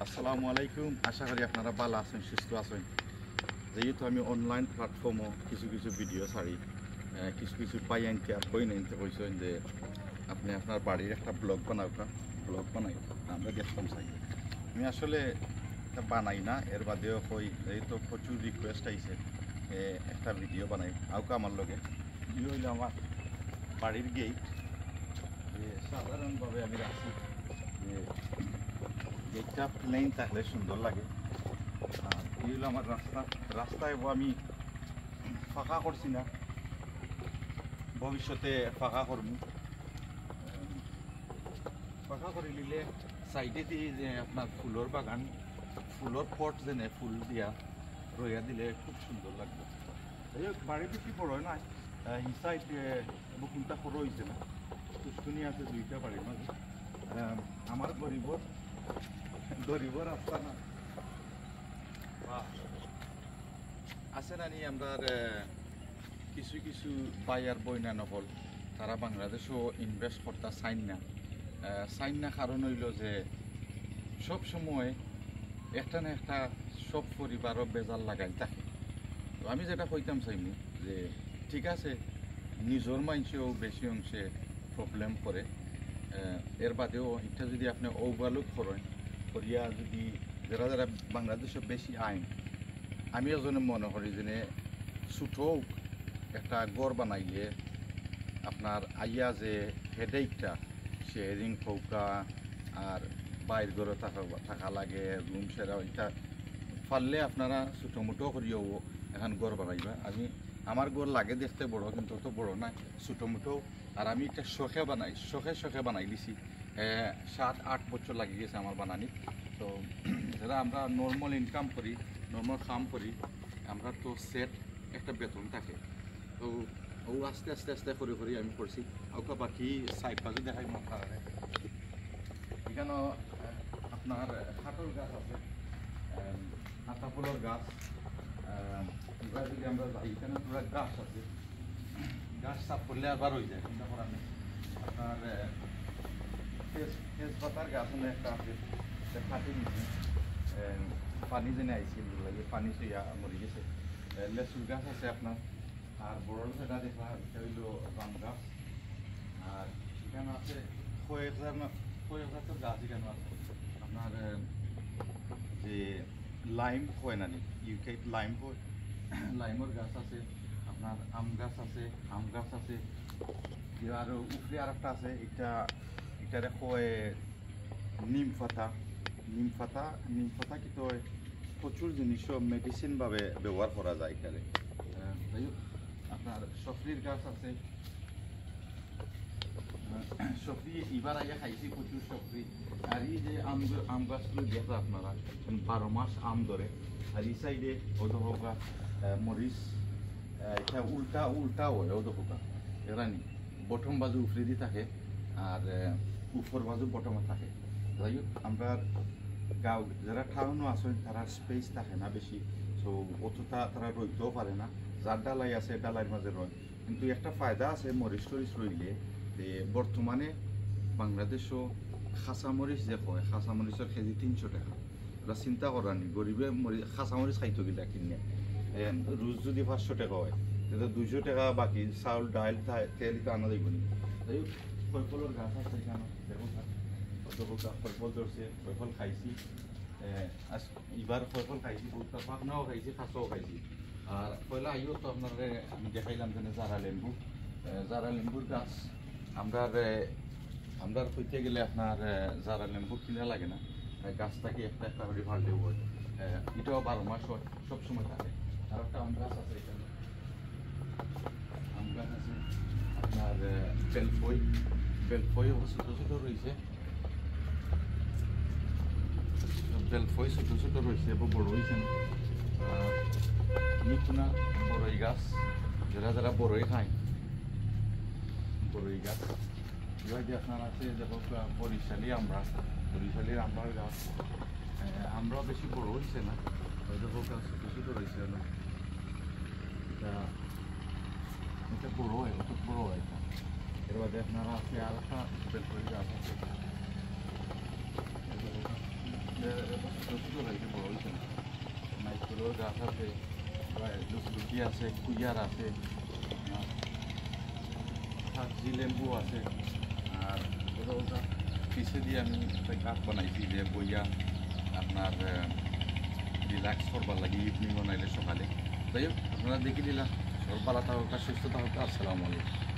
আসসালামু আলাইকুম। আশা করি আপনারা ভালো আছেন, সুস্থ আছেন। যেহেতু আমি অনলাইন প্ল্যাটফর্মও কিছু কিছু ভিডিও ছাড়ি, কিছু কিছু পাই আনতে আর বই নিতে কইছেন যে আপনি আপনার বাড়ির একটা ব্লগ বানাই আমরা দেখতাম চাই। আমি আসলে এটা বানাই না, এর বাদেও কই যেহেতু প্রচুর রিকোয়েস্ট আইছে একটা ভিডিও বানাই আউকা আমার লগে। ই হইল আমার বাড়ির গেট, সাধারণভাবে আমি রাখছি যে গেটটা প্লেন থাকলে সুন্দর লাগে। আর এই হলো আমার রাস্তায় আমি ফাঁকা করছি না, ভবিষ্যতে ফাঁকা করবো। ফাঁকা করে নিলে সাইডে দিয়ে যে আপনার ফুলের বাগান, ফুলের পট যেনে ফুল দিয়া রইয়া দিলে খুব সুন্দর লাগবে। এই বাড়ি বেশি বড় নয়, এই সাইড বকুনটা সরো হয়েছে না, পুষ্কুনি আছে দুইটা বাড়ির মাঝে। আমার গরিবর রাস্তা না আছে না নি। আমরা কিছু কিছু বায়ার বইনা নকল তারা বাংলাদেশও ইনভেস্ট করতে চাইন না কারণ হইল যে সব সময় একটা না একটা সব পরিবারও বেজাল লাগাই থাকে। তো আমি যেটা কইতাম চাইনি যে ঠিক আছে, নিজের মানুষেও বেশি অংশে প্রবলেম করে, এর বাদেও এটা যদি আপনি ওভারলুক করেন করিয়া যদি যারা বাংলাদেশে বেশি আইন, আমি এজনে মনে করি যে ছোটো একটা গড় বানাইলে আপনার আইয়া যে হেডেকটা শেয়ারিং ফৌকা আর বাইর ঘরে থাকা লাগে, রুম সেরা এটা পারলে আপনারা ছোটো মোটো করিও এখন গড় বানাইবা। আমার গড় লাগে দেখতে বড়, কিন্তু অত বড় না, ছোটো মোটো। আর আমি এটা শখে বানাই দিছি। 7-8 বছর লাগি গেছে আমার বানানি। তো যারা আমরা নর্মাল ইনকাম করি, নর্মাল কাম করি, আমরা তো সেট একটা বেতন থাকে। তো ও আস্তে আস্তে করে আমি করছি। ওকে বাকি সাইড বাজু দেখাই আমার কারণে এখানে আপনার খাটল গাছ আছে, আতা ফুলের গাছ। এবার যদি আমরা যাই, এখানে পুরো গাছ আছে, গাছ সাফ করলে আবার হয়ে যায়। চিন্তা করা নেই। আপনার তেজপাতার গাছ একটা আছে, ফাটি নিচ্ছে, পানি যেনে আইছিল লাগে, পানি চইয়া মরি গেছে। লেচুর গাছ আছে আপনার। আর বড় সেটা দেখা হইল জাম গাছ। আর এখানে আছে কয়েক জাতের গাছ। এখানে আছে আপনার যে লাইম হয় না নি, ইউকে লাইম হয়, লাইমের গাছ আছে আপনার। আম গাছ আছে। আর উপরে আর একটা আছে, এটারে কয় নিম পাতা কিন্তু প্রচুর জিনিসও মেডিসিনভাবে ব্যবহার করা যায় এখানে। যাই হোক, আপনার সফরির গাছ আছে। সফরি এবার আগে খাইছি প্রচুর সফরি। আর এই যে আম গাছগুলো দেখো আপনারা 12 মাস আম ধরে। আর এই সাইডে ওদোকা মরিচ, এটা উল্টা হয় ওদোকা, এরানি বটম বাজু উফরে দিয়ে থাকে আর উপর বাজু বটমে থাকে। যাই হোক, আমরা গাঁও যারা টাউনও আছে তারা স্পেস থাকে না বেশি, সো অতটা তারা রইতেও পারে না। যার ডালাই আছে ডালাইয়ের মাঝে রয়। কিন্তু একটা ফায়দা আছে মরিচ টরিচ রইলে, যে বর্তমানে বাংলাদেশও খাঁচামরিচ যে হয়, খাঁচামরিচের কেজি 300 টাকা। ওরা চিন্তা করার নি, গরিবে খাঁচামরিচ খাইতো কিনা কিনে। রোজ যদি 500 টাকা হয়, তাহলে 200 টাকা বাকি চাউল ডাইল তেল তো আনা যাইব নি। যাই হোক, ফলফলের গাছ আছে এখানে দেখুন, ফল ধরছে, ফল খাইছি। এবার ফল খাইছি, বহুতটা পাকনাও খাইছি, কাঁচাও খাইছি। আর পয়লা আইও তো আপনার আমি দেখাইলাম যে জারা লেম্বুর গাছ। আমরা হইতে গেলে আপনার জারা লেম্বু কিনা লাগে না, গাছটাকে একটা করে ভালো হয়। এটাও 12 মাস হয়, সবসময় থাকে। আর একটা আম গাছ আছে এখানে, আম গাছ আছে আপনার। বেলফই ছোটো রয়েছে, ছোটো রয়েছে, বড় হয়েছে না। মিঠুনা বড়ই গাছ, যারা বড়ই খায়, বড়ই গাছ। এবার যে আপনার আছে দেখো বরিশালি আমরার গাছ। আমরাও বেশি বড় হয়েছে না, দেখো গাছ ছোটো রয়েছে না। এটা বড় হয়, খুব বড় হয়। এর বাদে আপনারা আছে আর একটা বেলফই গাছ আছে। ছোটো হয়েছে বড় হয়েছে না নাইকুলের গাছ আছে লুচি আছে কুইয়ার আছে জি লেম্বু আছে আর ওটা পিছে দিয়ে আমি একটা কাঠ বানাইছি যে বইয়া আপনার রিল্যাক্স করবার লাগে ইভিনিং বানাইলে সকালে যাই হোক আপনারা দেখে নিলাম সব ভালো থাকুক সুস্থ থাকুক আসসালামু আলাইকুম